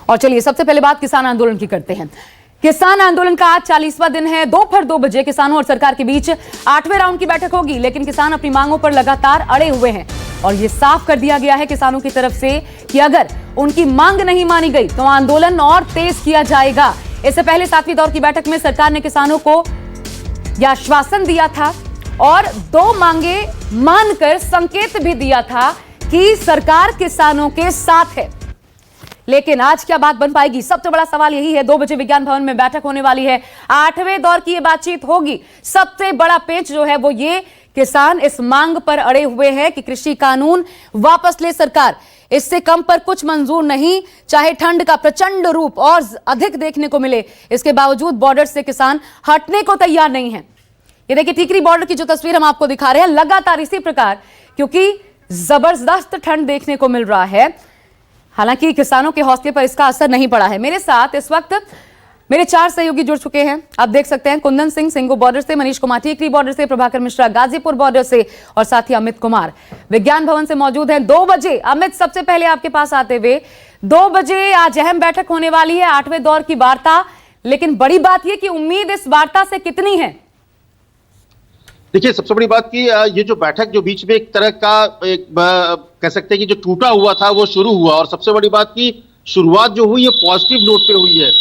और चलिए सबसे पहले बात किसान आंदोलन की करते हैं। किसान आंदोलन का आज 40वां दिन है। दोपहर 2 बजे किसानों और सरकार के बीच 8वें राउंड की बैठक होगी, लेकिन किसान अपनी मांगों पर लगातार अड़े हुए हैं और यह साफ कर दिया गया है किसानों की तरफ से कि अगर उनकी मांग नहीं मानी गई तो आंदोलन और तेज किया जाएगा। इससे पहले 7वीं दौर की बैठक में सरकार ने किसानों को यह आश्वासन दिया था और 2 मांगे मानकर संकेत भी दिया था कि सरकार किसानों के साथ है। लेकिन आज क्या बात बन पाएगी, सबसे बड़ा सवाल यही है। 2 बजे विज्ञान भवन में बैठक होने वाली है, 8वें दौर की ये बातचीत होगी। सबसे बड़ा पेच जो है वो ये, किसान इस मांग पर अड़े हुए हैं कि कृषि कानून वापस ले सरकार। इससे कम पर कुछ मंजूर नहीं, चाहे ठंड का प्रचंड रूप और अधिक देखने को मिले। इसके बावजूद बॉर्डर से किसान हटने को तैयार नहीं है। ये देखिए टिकरी बॉर्डर की जो तस्वीर हम आपको दिखा रहे हैं, लगातार इसी प्रकार, क्योंकि जबरदस्त ठंड देखने को मिल रहा है। हालांकि किसानों के हौसले पर इसका असर नहीं पड़ा है। मेरे साथ इस वक्त मेरे 4 सहयोगी जुड़ चुके हैं। आप देख सकते हैं कुंदन सिंह सिंगू बॉर्डर से, मनीष कुमार टिकरी बॉर्डर से, प्रभाकर मिश्रा गाजीपुर बॉर्डर से और साथ ही अमित कुमार विज्ञान भवन से मौजूद हैं। 2 बजे अमित, सबसे पहले आपके पास आते हुए, 2 बजे आज अहम बैठक होने वाली है, 8वें दौर की वार्ता। लेकिन बड़ी बात यह कि उम्मीद इस वार्ता से कितनी है? देखिए, सबसे बड़ी बात की ये जो बैठक जो बीच में एक तरह का कह सकते हैं कि जो टूटा हुआ था वो शुरू हुआ, और सबसे बड़ी बात की शुरुआत जो हुई है पॉजिटिव नोट पे हुई है।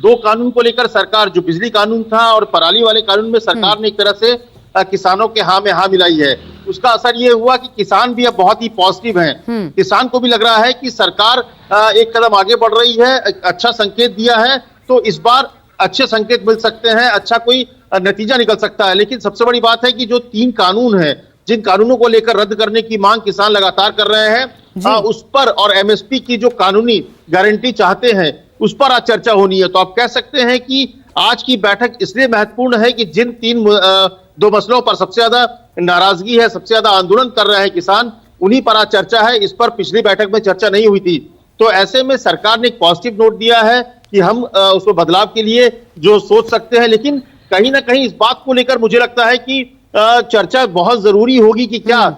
2 कानून को लेकर सरकार, जो बिजली कानून था और पराली वाले कानून में सरकार ने एक तरह से किसानों के हाँ में हाँ मिलाई है। उसका असर ये हुआ कि किसान भी अब बहुत ही पॉजिटिव हैं। किसान को भी लग रहा है कि सरकार एक कदम आगे बढ़ रही है, अच्छा संकेत दिया है, तो इस बार अच्छे संकेत मिल सकते हैं, अच्छा कोई नतीजा निकल सकता है। लेकिन सबसे बड़ी बात है कि जो 3 कानून हैं, जिन कानूनों को लेकर रद्द करने की मांग किसान लगातार कर रहे हैं, उस पर, और एमएसपी की जो कानूनी गारंटी चाहते हैं, उस पर आज चर्चा होनी है। तो आप कह सकते हैं कि आज की बैठक इसलिए महत्वपूर्ण है कि जिन 2 मसलों पर सबसे ज्यादा नाराजगी है, सबसे ज्यादा आंदोलन कर रहे हैं किसान, उन्हीं पर आज चर्चा है। इस पर पिछली बैठक में चर्चा नहीं हुई थी। तो ऐसे में सरकार ने एक पॉजिटिव नोट दिया है कि हम उसमें बदलाव के लिए जो सोच सकते हैं। लेकिन कहीं ना कहीं इस बात को लेकर मुझे लगता है कि चर्चा बहुत जरूरी होगी कि क्या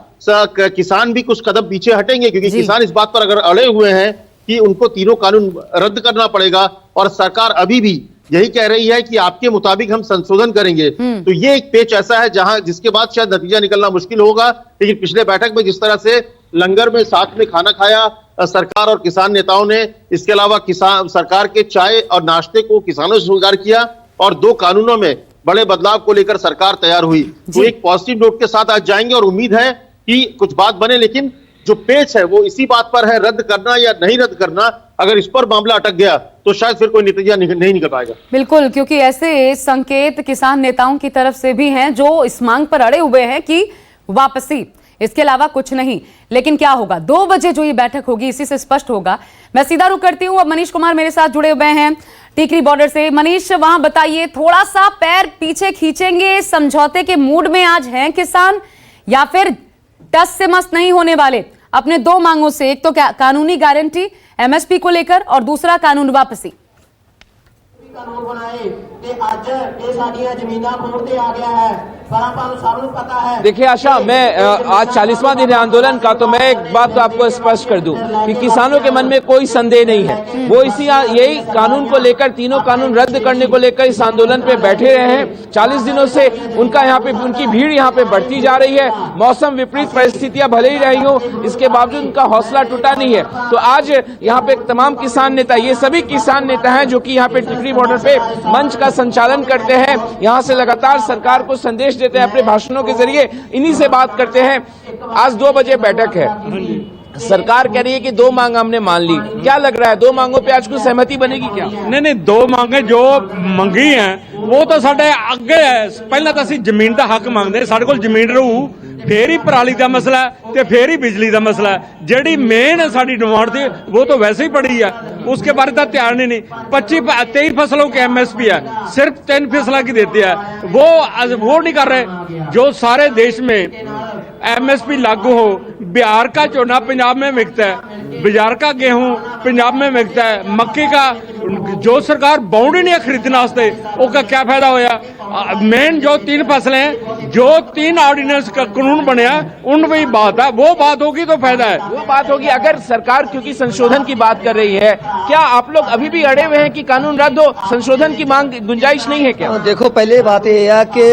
किसान भी कुछ कदम पीछे हटेंगे, क्योंकि किसान इस बात पर अगर अड़े हुए हैं कि उनको 3 कानून रद्द करना पड़ेगा, और सरकार अभी भी यही कह रही है कि आपके मुताबिक हम संशोधन करेंगे। तो ये एक पेच ऐसा है जिसके बाद शायद नतीजा निकलना मुश्किल होगा। लेकिन पिछले बैठक में जिस तरह से लंगर में साथ में खाना खाया सरकार और किसान नेताओं ने, इसके अलावा किसान सरकार के चाय और नाश्ते को किसानों से स्वीकार किया, और 2 कानूनों में बड़े बदलाव को लेकर सरकार तैयार हुई। तो एक पॉजिटिव नोट के साथ आज जाएंगे और उम्मीद है कि कुछ बात बने। लेकिन जो पेच है वो इसी बात पर है, रद्द करना या नहीं रद्द करना। अगर इस पर मामला अटक गया तो शायद फिर कोई नतीजा नहीं निकल पाएगा। बिल्कुल, क्योंकि ऐसे संकेत किसान नेताओं की तरफ से भी हैं जो इस मांग पर अड़े हुए हैं कि वापसी, इसके अलावा कुछ नहीं। लेकिन क्या होगा 2 बजे जो ये बैठक होगी, इसी से स्पष्ट होगा। मैं सीधा रुख करती हूँ, अब मनीष कुमार मेरे साथ जुड़े हुए हैं टिकरी बॉर्डर से। मनीष, वहां बताइए, थोड़ा सा पैर पीछे खींचेंगे, समझौते के मूड में आज हैं किसान, या फिर टस से मस्त नहीं होने वाले अपने 2 मांगों से? एक तो कानूनी गारंटी एमएसपी को लेकर और दूसरा कानून वापसी। कानून बनाए कि आज ये साडियां जमीनां खोड़ ते आ गया है, पर आपको सबको पता है। देखिए आशा, मैं आज 40वां दिन है आंदोलन का, तो मैं एक बात तो आपको स्पष्ट कर दूं कि किसानों के मन में कोई संदेह नहीं है। वो यही कानून को लेकर, 3 कानून रद्द करने को लेकर इस आंदोलन पे बैठे रहे हैं। 40 दिनों से उनकी भीड़ यहाँ पे बढ़ती जा रही है। मौसम विपरीत परिस्थितियां भले ही रही हो, इसके बावजूद उनका हौसला टूटा नहीं है। तो आज यहाँ पे तमाम किसान नेता, ये सभी किसान नेता हैं जो कि यहाँ पे टिकरी बॉर्डर पे मंच का संचालन करते हैं, यहाँ से लगातार सरकार को संदेश देते हैं अपने भाषणों के जरिए, इन्हीं से बात करते हैं। आज 2 बजे बैठक है, सरकार कह रही है कि 2 मांग हमने मान ली। क्या लग रहा है, 2 मांगों पे आज कुछ सहमति बनेगी क्या? नहीं, 2 मांगे जो मंगी हैं वो तो साडे अगे है। पहला तो असं जमीन का हक मांगते, साडे कोल जमीन रहू, फिर ही पराली का मसला है, ते फिर ही बिजली का मसला है। जेडी मेन साडी डिमांड थी वो तो वैसे ही पड़ी है, उसके बारे में ध्यान ही नहीं। 23 फसलों की एमएसपी है, सिर्फ 3 फसलों की देती है, वो नहीं कर रहे। जो सारे देश में एमएसपी लागू हो, बिहार का चोना पंजाब में बिकता है, बाजार का गेहूं पंजाब में बिकता है, मक्के का जो सरकार बाउंड ही नहीं है खरीदने वास्ते, उसका क्या फायदा होया? मेन जो 3 फसलें हैं, जो 3 ऑर्डिनेंस का कानून बनया, उन वही बात है, वो बात होगी तो फायदा है। वो बात होगी अगर सरकार क्योंकि संशोधन की बात कर रही है, क्या आप लोग अभी भी अड़े हुए हैं कि कानून रद्द हो? संशोधन की मांग गुंजाइश नहीं है क्या? देखो पहले बात यह है कि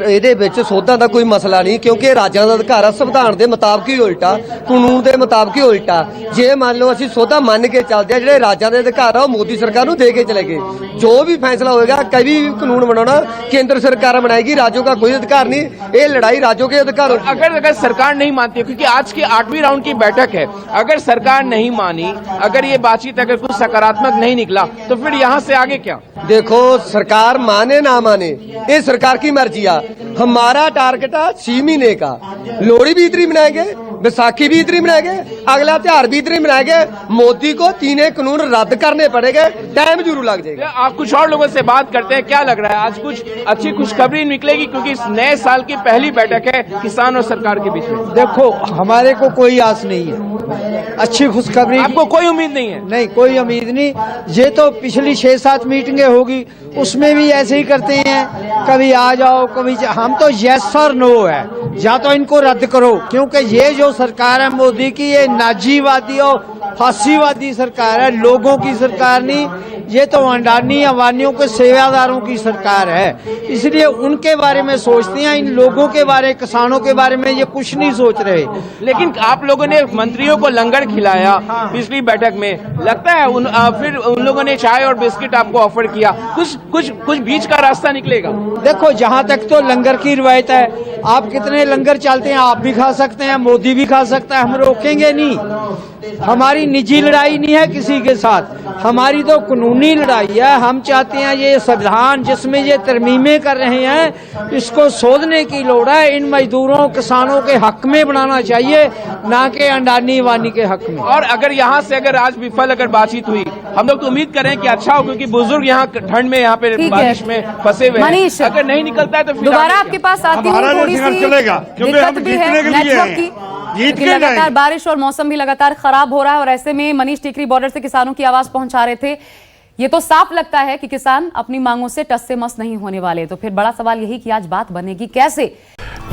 ਇਹਦੇ ਵਿੱਚ ਸੋਧਾਂ ਦਾ ਕੋਈ ਮਸਲਾ ਨਹੀਂ, ਕਿਉਂਕਿ ਰਾਜਾਂ ਦਾ ਅਧਿਕਾਰ ਹੈ ਸੰਵਿਧਾਨ ਦੇ ਮੁਤਾਬਕ ਹੀ ਉਲਟਾ, ਕਾਨੂੰਨ ਦੇ ਮੁਤਾਬਕ ਹੀ ਉਲਟਾ। ਜੇ ਮੰਨ ਲਓ ਅਸੀਂ ਸੋਧਾ ਮੰਨ ਕੇ ਚੱਲਦੇ ਆ, ਜਿਹੜੇ ਰਾਜਾਂ ਦੇ ਅਧਿਕਾਰ ਆ ਉਹ ਮੋਦੀ ਸਰਕਾਰ ਨੂੰ ਦੇ ਕੇ ਚਲੇ ਗਏ। ਜੋ ਵੀ फैसला होगा, कभी भी कानून बनाना केंद्र सरकार बनाएगी, राज्यों का कोई अधिकार नहीं, ये लड़ाई राज्यों के अधिकार। अगर सरकार नहीं मानती है, क्योंकि आज की 8वीं राउंड की बैठक है, अगर सरकार नहीं मानी, अगर ये बातचीत अगर कुछ सकारात्मक नहीं निकला, तो फिर यहाँ से आगे क्या? देखो सरकार माने ना माने ये सरकार की मर्जी है। हमारा टारगेट है 6 महीने का, लोहड़ी भी इतनी मनाएंगे, बैसाखी भी इतनी मनाएंगे, अगला त्योहार भी इतनी मनाएंगे। मोदी को 3 कानून रद्द करने पड़ेंगे, टाइम जरूर लग जाएगा। आप कुछ और लोगों से बात करते हैं, क्या लग रहा है आज कुछ अच्छी खुशखबरी निकलेगी? क्योंकि इस नए साल की पहली बैठक है किसान और सरकार के बीच में। देखो हमारे को कोई आस नहीं है अच्छी खुशखबरी, आपको कोई उम्मीद नहीं है? नहीं कोई उम्मीद नहीं। ये तो पिछली 6-7 मीटिंगें होगी, उसमें भी ऐसे ही करते हैं, कभी आ जाओ कभी हम तो यस और नो है, या तो इनको रद्द करो, क्योंकि ये जो सरकार है मोदी की, ये नाजीवादी और फांसीवादी सरकार है, लोगों की सरकार नहीं। ये तो अडानी अंबानियों के सेवादारों की सरकार है, इसलिए उनके बारे में सोचते हैं, इन लोगों के बारे, किसानों के बारे में ये कुछ नहीं सोच रहे। लेकिन आप लोगों ने मंत्रियों को लंगर खिलाया पिछली बैठक में, लगता है फिर उन लोगों ने चाय और बिस्किट आपको ऑफर किया, कुछ बीच का रास्ता निकलेगा? देखो जहाँ तक तो लंगर की रिवायत है, आप कितने लंगर चलते हैं, आप भी खा सकते हैं, मोदी भी खा सकता है, हम रोकेंगे नहीं। हमारी निजी लड़ाई नहीं है किसी के साथ, हमारी तो कानूनी लड़ाई है। हम चाहते हैं ये संविधान जिसमें ये तरमीमें कर रहे हैं, इसको सोधने की लोड़ है। इन मजदूरों किसानों के हक में बनाना चाहिए, ना कि अंडानी वानी के हक में। और अगर यहाँ से अगर आज विफल अगर बातचीत हुई, हम लोग तो उम्मीद करें कि अच्छा हो, क्योंकि बुजुर्ग यहाँ ठंड में यहाँ पे बारिश में फंसे हुए हैं। अगर नहीं निकलता है तो दोबारा आपके पास आती हूँ, थोड़ी सी दिक्कत भी है नेटवर्क की, क्योंकि लगातार बारिश और मौसम भी लगातार खराब हो रहा है। और ऐसे में मनीष टिकरी बॉर्डर से किसानों की आवाज पहुंचा रहे थे। ये तो साफ लगता है कि किसान अपनी मांगों से टस से मस नहीं होने वाले। तो फिर बड़ा सवाल यही कि आज बात बनेगी कैसे?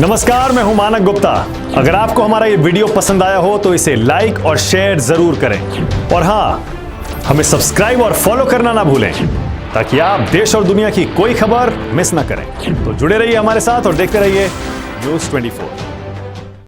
नमस्कार, मैं हूं मानक गुप्ता। अगर आपको हमारा ये वीडियो पसंद आया हो तो इसे लाइक और शेयर जरूर करें, और हां, हमें सब्सक्राइब और फॉलो करना ना भूलें, ताकि आप देश और दुनिया की कोई खबर मिस ना करें। तो जुड़े रहिए हमारे साथ और देखते रहिए न्यूज़ 24।